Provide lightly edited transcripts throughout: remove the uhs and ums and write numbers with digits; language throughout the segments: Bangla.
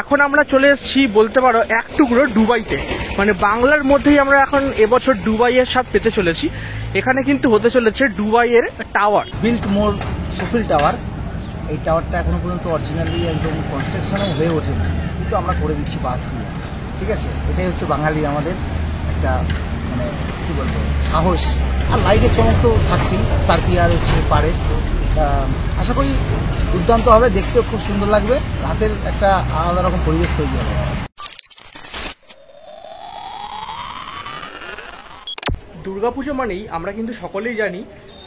এখন আমরা চলে এসেছি বলতে পারো এক টুকরো দুবাইতে, মানে বাংলার মধ্যেই আমরা এখন এবছর দুবাইয়ের স্বাদ পেতে চলেছি। এখানে কিন্তু হতে চলেছে দুবাইয়ের টাওয়ার, বিল্টমোর সুফিল টাওয়ার। এই টাওয়ারটা এখনো পর্যন্ত অরিজিনালি একদম কনস্ট্রাকশনও হয়ে ওঠেনি, কিন্তু আমরা করে দিচ্ছি বাস দিয়ে। ঠিক আছে, এটাই হচ্ছে বাঙালি আমাদের একটা মানে কী বলবো সাহস। আর লাইটের চমক তো থাকছেই, সার্পিয়ার হচ্ছে পারে। আশা করি দুর্দান্ত হবে, দেখতেও খুব সুন্দর লাগবে, রাতের একটা আলাদা রকম পরিবেশ তৈরি হবে। দুর্গাপুজো মানেই আমরা কিন্তু সকলেই জানি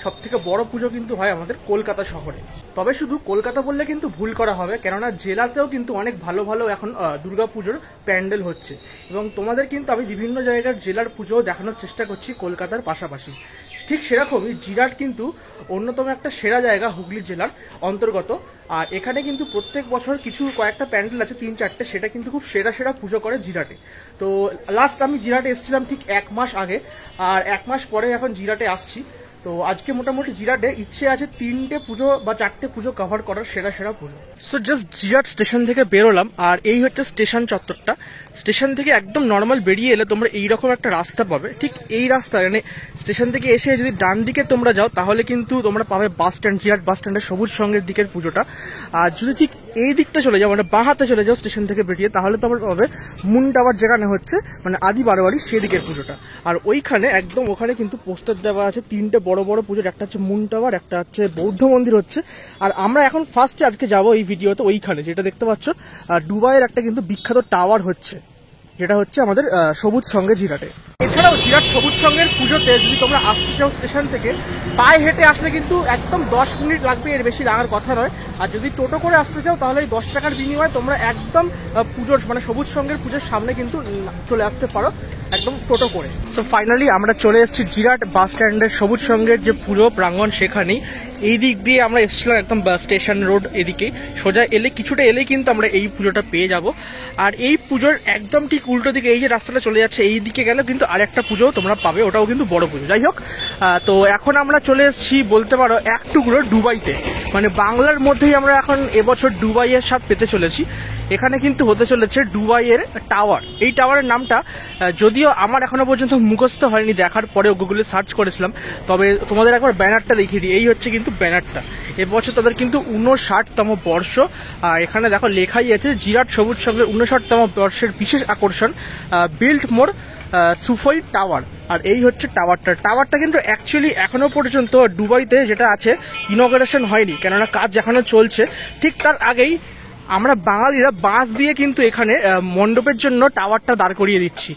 সবথেকে বড় পুজো কিন্তু হয় আমাদের কলকাতা শহরে। তবে শুধু কলকাতা বললে কিন্তু ভুল করা হবে, কেননা জেলাতেও কিন্তু অনেক ভালো ভালো এখন দুর্গাপুজোর প্যান্ডেল হচ্ছে, এবং তোমাদের কিন্তু আমি বিভিন্ন জায়গার জেলার পুজো দেখানোর চেষ্টা করছি কলকাতার পাশাপাশি। ঠিক সেরকমই জিরাট কিন্তু অন্যতম একটা সেরা জায়গা হুগলি জেলার অন্তর্গত। আর এখানে কিন্তু প্রত্যেক বছর কয়েকটা প্যান্ডেল আছে, 3-4টে, সেটা কিন্তু খুব সেরা সেরা পুজো করে জিরাটে। তো লাস্ট আমি জিরাটে এসেছিলাম ঠিক 1 মাস আগে, আর 1 মাস পরে এখন জিরাটে আসছি। তো আজকে মোটামুটি জিরাটে ইচ্ছে আছে 3টে পুজো বা 4টে পুজো কভার করার, সেরা সেরা পুজো। সো জাস্ট জিরাট স্টেশন থেকে বেরোলাম, আর এই হচ্ছে স্টেশন চত্বরটা। স্টেশন থেকে একদম নর্মাল বেরিয়ে এলে তোমরা এইরকম একটা রাস্তা পাবে, ঠিক এই রাস্তা, মানে স্টেশন থেকে এসে যদি ডান দিকে তোমরা যাও তাহলে কিন্তু তোমরা পাবে বাস স্ট্যান্ড, জিরাট বাস স্ট্যান্ডের সবুজ সঙ্গের দিকের পুজোটা। আর যদি ঠিক এই দিকটা চলে যাও, মানে বাঁ হাতে চলে যাও স্টেশন থেকে বেরিয়ে, তাহলে তোমরা পাবে মুন টাওয়ার, যেখানে হচ্ছে মানে আদি বারোয়ারি সেদিকের পুজোটা। আর ওইখানে একদম ওখানে কিন্তু পোস্টার দেওয়া আছে 3টে বড় বড় পুজোর, একটা হচ্ছে মুন টাওয়ার, একটা হচ্ছে বৌদ্ধ মন্দির হচ্ছে। আর আমরা এখন ফার্স্টে আজকে যাবো এই ভিডিওতে ওইখানে, যেটা দেখতে পাচ্ছ দুবাইয়ের একটা কিন্তু বিখ্যাত টাওয়ার হচ্ছে, যেটা হচ্ছে আমাদের সবুজ সঙ্গে জিরাটে। এছাড়াও জিরাট সবুজ সঙ্গের পুজোতে যদি তোমরা আসতে চাও স্টেশন থেকে, পায়ে হেঁটে আসলে কিন্তু একদম 10 মিনিট লাগবে, এর বেশি লাগার কথা নয়। আর যদি টোটো করে আসতে চাও তাহলে এই 10 টাকার বিনিময়ে তোমরা একদম পুজোর মানে সবুজ সঙ্গের পুজোর সামনে কিন্তু চলে আসতে পারো একদম টোটো করে। সো ফাইনালি আমরা চলে এসেছি জিরাট বাস স্ট্যান্ডের সবুজ সঙ্গের যে পুজো প্রাঙ্গণ সেখানেই। এই দিক দিয়ে আমরা এসেছিলাম একদম স্টেশন রোড এদিকে সোজা এলে, কিছুটা এলেই কিন্তু আমরা এই পুজোটা পেয়ে যাব। আর এই পুজোর একদম ঠিক উল্টো দিকে এই যে রাস্তাটা চলে যাচ্ছে, এই দিকে গেলে কিন্তু আরেকটা পুজো তোমরা পাবে, ওটাও কিন্তু বড় পুজো। যাই হোক, তো এখন আমরা চলে এসেছি বলতে পারো এক টুকরো দুবাইতে, মানে বাংলার মধ্যেই আমরা এখন এবছর দুবাইয়ের স্বাদ পেতে চলেছি। এখানে কিন্তু হতে চলেছে দুবাইয়ের টাওয়ার। এই টাওয়ারের নামটা যদিও আমার এখনো পর্যন্ত মুখস্থ হয়নি, দেখার পরেও গুগলে সার্চ করেছিলাম। তবে তোমাদের একবার ব্যানারটা দেখিয়ে দিই, এই হচ্ছে কিন্তু ব্যানারটা। এবছর তাদের কিন্তু 59তম বর্ষ। এখানে দেখো লেখাই আছে জিরাট সবুজ সঙ্গের 59তম বর্ষের বিশেষ আকর্ষণ বিল্টমোর সুফিল টাওয়ার। আর এই হচ্ছে টাওয়ারটা কিন্তু অ্যাকচুয়ালি এখনো পর্যন্ত দুবাইতে যেটা আছে ইনঅগারেশন হয়নি, কেননা কাজ এখনো চলছে। ঠিক তার আগেই আমরা বাঙালিরা বাঁশ দিয়ে কিন্তু এখানে মণ্ডপের জন্য টাওয়ারটা দাঁড় করিয়ে দিচ্ছি।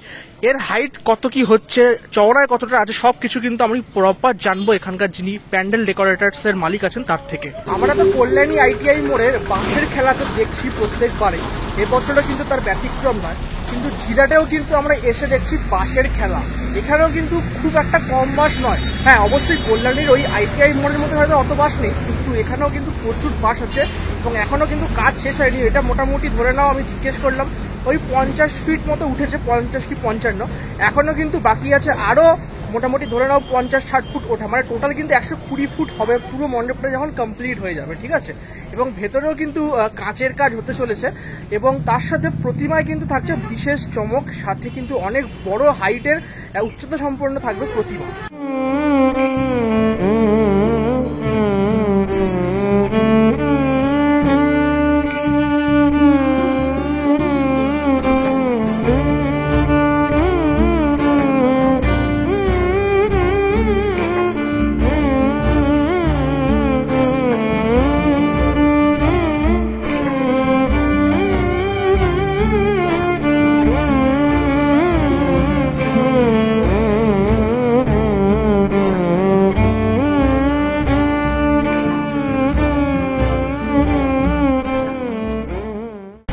এর হাইট কত কি হচ্ছে, চওড়ায় কতটা আছে, সবকিছু কিন্তু আমি প্রপার জানবো এখানকার যিনি প্যান্ডেল ডেকোরেটার্স এর মালিক আছেন তার থেকে। আমরা তো কল্যাণী ITI মোড়ের বাঁশের খেলা তো দেখছি প্রত্যেকবারে, এবছরও কিন্তু তার ব্যতিক্রম নয়। কিন্তু জিরাটেও কিন্তু আমরা এসে দেখছি বাঁশের খেলা, এখানেও কিন্তু খুব একটা কম বাঁশ নয়। হ্যাঁ, অবশ্যই কল্যাণীর ওই ITI মোড়ের মধ্যে হয়তো অত বাঁশ নেই, কিন্তু এখানেও কিন্তু প্রচুর বাঁশ আছে, এবং এখনো কিন্তু কাজ শেষ হয়নি। এটা মোটামুটি ধরে নাও, আমি জিজ্ঞেস করলাম, ওই 50 ফিট মতো উঠেছে, 50 কি 55, এখনো কিন্তু বাকি আছে আরো মোটামুটি ধরে নাও 50-60 ফুট ওঠা, মানে টোটাল কিন্তু 120 ফুট হবে পুরো মণ্ডপটা যখন কমপ্লিট হয়ে যাবে। ঠিক আছে, এবং ভেতরেও কিন্তু কাঁচের কাজ হতে চলেছে, এবং তার সাথে প্রতিমায় কিন্তু থাকছে বিশেষ চমক, সাথে কিন্তু অনেক বড় হাইটের উচ্চতা সম্পন্ন থাকবে প্রতিমা।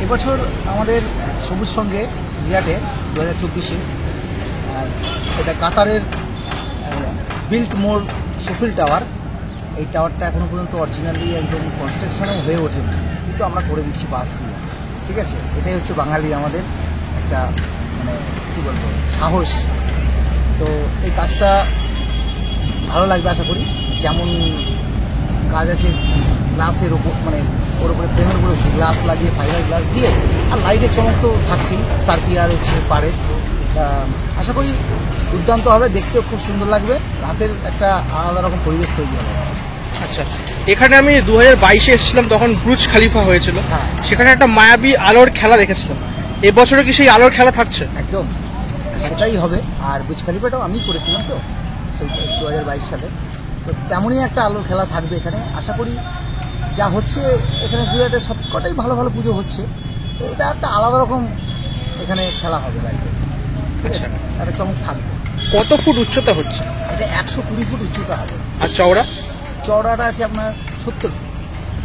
এবছর আমাদের সবুজ সঙ্গে জিরাটে 2024-এ এটা কাতারের বিল্টমোর সুফিল টাওয়ার। এই টাওয়ারটা এখনো পর্যন্ত অরিজিনালি একদম কনস্ট্রাকশনও হয়ে ওঠেনি, কিন্তু আমরা করে দিচ্ছি বাস দিয়ে। ঠিক আছে, এটাই হচ্ছে বাঙালি আমাদের একটা মানে কী বলবো সাহস। তো এই কাজটা ভালো লাগবে আশা করি। যেমন কাজ আছে গ্লাসের ওপর, মানে ওর উপরে ফ্রেমের উপরে গ্লাস লাগিয়ে ফাইবার গ্লাস দিয়ে আর লাইটের চমক তো থাকছেই, সার্কিয়ার হচ্ছে পারে। আশা করি দুর্দান্ত হবে, দেখতেও খুব সুন্দর লাগবে, রাতের একটা আলাদা রকম পরিবেশ তৈরি হবে। আচ্ছা, এখানে আমি 2022-এ এসেছিলাম, তখন বুর্জ খলিফা হয়েছিল, হ্যাঁ। সেখানে একটা মায়াবী আলোর খেলা দেখেছিলাম। এবছরও কি সেই আলোর খেলা থাকছে? একদম সেটাই হবে। আর বুর্জ খলিফাটাও আমি করেছিলাম তো সেই 2022 সালে, তো তেমনই একটা আলোর খেলা থাকবে এখানে। আশা করি যা হচ্ছে এখানে জুয়েটে সবকটাই ভালো ভালো পুজো হচ্ছে, তো এটা একটা আলাদা রকম এখানে খেলা হবে লাইটে, ঠিক আছে, একটা চমক থাকবে। কত ফুট উচ্চতা হচ্ছে? এটা 120 ফুট উচ্চতা হবে। আর চওড়া? চওড়াটা আছে আপনার 70 ফুট।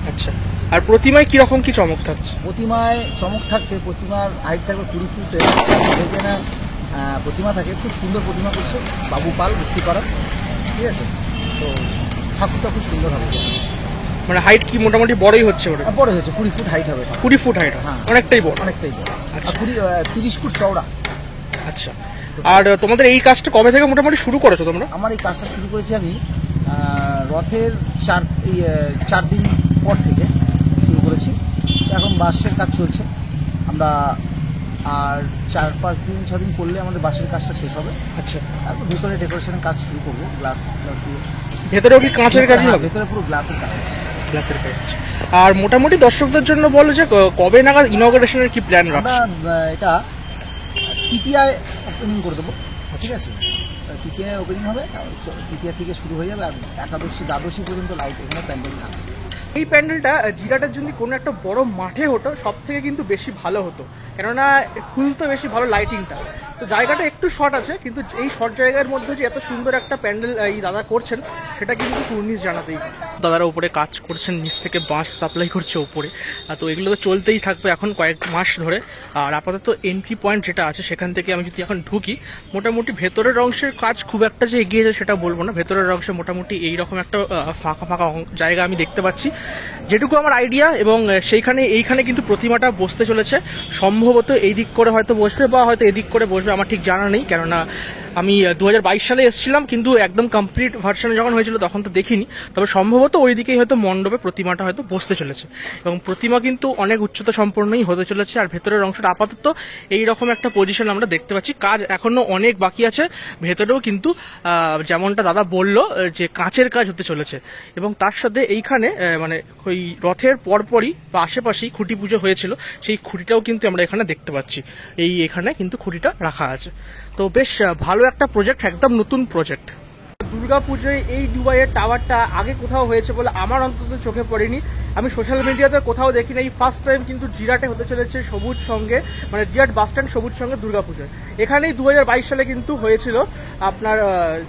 আচ্ছা, আর প্রতিমায় কিরকম কি চমক থাকছে? প্রতিমায় চমক থাকছে, প্রতিমার হাইট থাকবে 20 ফুটে, যেখানে প্রতিমা থাকে, খুব সুন্দর প্রতিমা করছে বাবু পাল ভর্তি করা, ঠিক আছে। তো ঠাকুরটা খুব সুন্দর হবে, মানে হাইট কি মোটামুটি বড়ই হচ্ছে? বড় হয়েছে, 20 ফুট হাইট হবে। 20 ফুট হাইট? হ্যাঁ, অনেকটাই বড়। অনেকটাই বড়। আচ্ছা। আর 30 ফুট চওড়া। আচ্ছা, আর তোমাদের এই কাজটা কবে থেকে মোটামুটি শুরু করেছো তোমরা? আমার এই কাজটা শুরু করেছি আমি রথের 4 দিন পর থেকে শুরু করেছি। এখন বাঁশের কাজ চলছে, আমরা আর 4-5 দিন 6 দিন করলে আমাদের বাঁশের কাজটা শেষ হবে। আচ্ছা, তারপর ভেতরে ডেকোরেশনের কাজ শুরু করবো, গ্লাস দিয়ে। ভেতরেও কি কাঁচের কাজই হবে? ভেতরে পুরো গ্লাসের কাজ আছে। গ্লাসের কাজ। আর মোটামুটি দর্শকদের জন্য বলো যে কবে নাগাদ ইনঅগ্রেশনের কি প্ল্যান রাখছো? আমরা এটা তৃতীয়ায় ওপেনিং করে দেবো, ঠিক আছে। তৃতীয়ায় ওপেনিং হবে, তৃতীয়া থেকে শুরু হয়ে যাবে, আর একাদশী দ্বাদশী পর্যন্ত লাইট এখানে প্যান্ডেল থাকবে। এই প্যান্ডেলটা জিরাটের যদি কোনো একটা বড় মাঠে হতো সব থেকে কিন্তু বেশি ভালো হতো, কেননা খুলতো বেশি ভালো লাইটিংটা। তো জায়গাটা একটু শর্ট আছে, কিন্তু এই শর্ট জায়গার মধ্যে যে এত সুন্দর একটা প্যান্ডেল এই দাদা করছেন সেটা কিন্তু কুর্নিশ জানাতেই। দাদারা উপরে কাজ করছেন, নিচ থেকে বাঁশ সাপ্লাই করছে উপরে, তো এগুলো তো চলতেই থাকবে এখন কয়েক মাস ধরে। আর আপাতত এন্ট্রি পয়েন্ট যেটা আছে সেখান থেকে আমি যদি এখন ঢুকি, মোটামুটি ভেতরের অংশের কাজ খুব একটা যে এগিয়েছে সেটা বলবো না, ভেতরের অংশে মোটামুটি এইরকম একটা ফাঁকা ফাঁকা জায়গা আমি দেখতে পাচ্ছি, যেটুকু আমার আইডিয়া। এবং এইখানে কিন্তু প্রতিমাটা বসতে চলেছে, সম্ভবত এই দিক করে হয়তো বসবে বা হয়তো এদিক করে বসবে, আমার ঠিক জানা নেই, কেননা আমি 2022 সালে এসেছিলাম, কিন্তু একদম কমপ্লিট ভার্সনে যখন হয়েছিল তখন তো দেখিনি। তবে সম্ভবত ওই দিকেই হয়তো মণ্ডপে প্রতিমাটা হয়তো বসতে চলেছে, এবং প্রতিমা কিন্তু অনেক উচ্চতা সম্পন্নই হতে চলেছে। আর ভেতরের অংশটা আপাতত এইরকম একটা পজিশন আমরা দেখতে পাচ্ছি, কাজ এখনো অনেক বাকি আছে। ভেতরেও কিন্তু যেমনটা দাদা বলল যে কাঁচের কাজ হতে চলেছে, এবং তার সাথে এইখানে মানে ওই রথের পরপরই বা আশেপাশেই খুঁটি পুজো হয়েছিল, সেই খুঁটিটাও কিন্তু আমরা এখানে দেখতে পাচ্ছি। এখানে কিন্তু খুঁটিটা রাখা আছে। তো বেশ ভালো একটা প্রজেক্ট, একদম নতুন প্রজেক্ট। দুর্গাপুজোয় এই দুবাইয়ের টাওয়ারটা আগে কোথাও হয়েছে বলে আমার অন্তত চোখে পড়েনি, আমি সোশ্যাল মিডিয়াতে কোথাও দেখি না। এই ফার্স্ট টাইম কিন্তু জিরাটে হতে চলেছে সবুজ সঙ্গে, মানে জিরাট বাস স্ট্যান্ড সবুজ সঙ্গে দুর্গাপুজোয়। এখানেই 2022 সালে কিন্তু হয়েছিল আপনার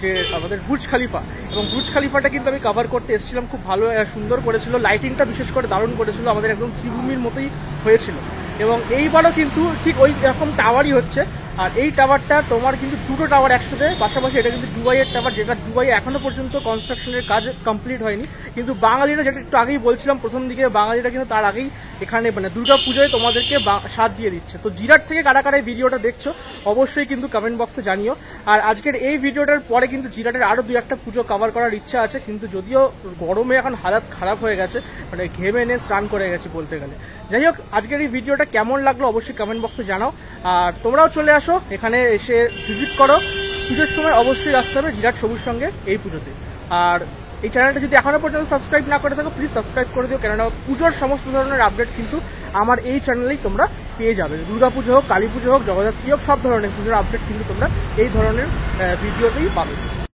যে আমাদের বুর্জ খলিফা, এবং বুর্জ খলিফাটা কিন্তু আমি কভার করতে এসেছিলাম, খুব ভালো সুন্দর করেছিল, লাইটিংটা বিশেষ করে দারুণ করেছিল, আমাদের একদম শ্রীভূমির মতোই হয়েছিল। এবং এইবারও কিন্তু ঠিক ওই রকম টাওয়ারই হচ্ছে। আর এই টাওয়ারটা তোমার কিন্তু দুটো টাওয়ার একসাথে পাশাপাশি, এটা কিন্তু দুবাইয়ের টাওয়ার, যেটা দুবাইয়ে এখনো পর্যন্ত কনস্ট্রাকশনের কাজ কমপ্লিট হয়নি। কিন্তু বাঙালিরা, যেটা একটু আগেই বলছিলাম প্রথম দিকে, বাঙালিরা কিন্তু তার আগেই এখানে মানে দুর্গা পুজোয় তোমাদেরকে সাথ দিয়ে দিচ্ছে। তো জিরাট থেকে কারা কারা এই ভিডিওটা দেখছো অবশ্যই কিন্তু কমেন্ট বক্সে জানিও। আর আজকের এই ভিডিওটার পরে কিন্তু জিরাটের আরো 2-1টা পুজো কভার করার ইচ্ছা আছে, কিন্তু যদিও গরমে এখন হালাত খারাপ হয়ে গেছে, মানে ঘেমে এনে স্নান করে গেছে বলতে গেলে। যাই হোক, আজকের এই ভিডিওটা কেমন লাগলো অবশ্যই কমেন্ট বক্সে জানাও। আর তোমরাও চলে আসো এখানে, এসে ভিজিট করো। পুজোর সময় অবশ্যই আসতে হবে জিরাট সবুজ সঙ্গে এই পুজোতে। আর এই চ্যানেলটা যদি এখনো পর্যন্ত সাবস্ক্রাইব না করে থাকো প্লিজ সাবস্ক্রাইব করে দিও, কেননা পুজোর সমস্ত ধরনের আপডেট কিন্তু আমার এই চ্যানেলেই তোমরা পেয়ে যাবে। দুর্গা পুজো হোক, কালী পুজো হোক, জগদ্ধাত্রী হোক, সব ধরনের পুজোর আপডেট কিন্তু তোমরা এই ধরনের ভিডিওতেই পাবে।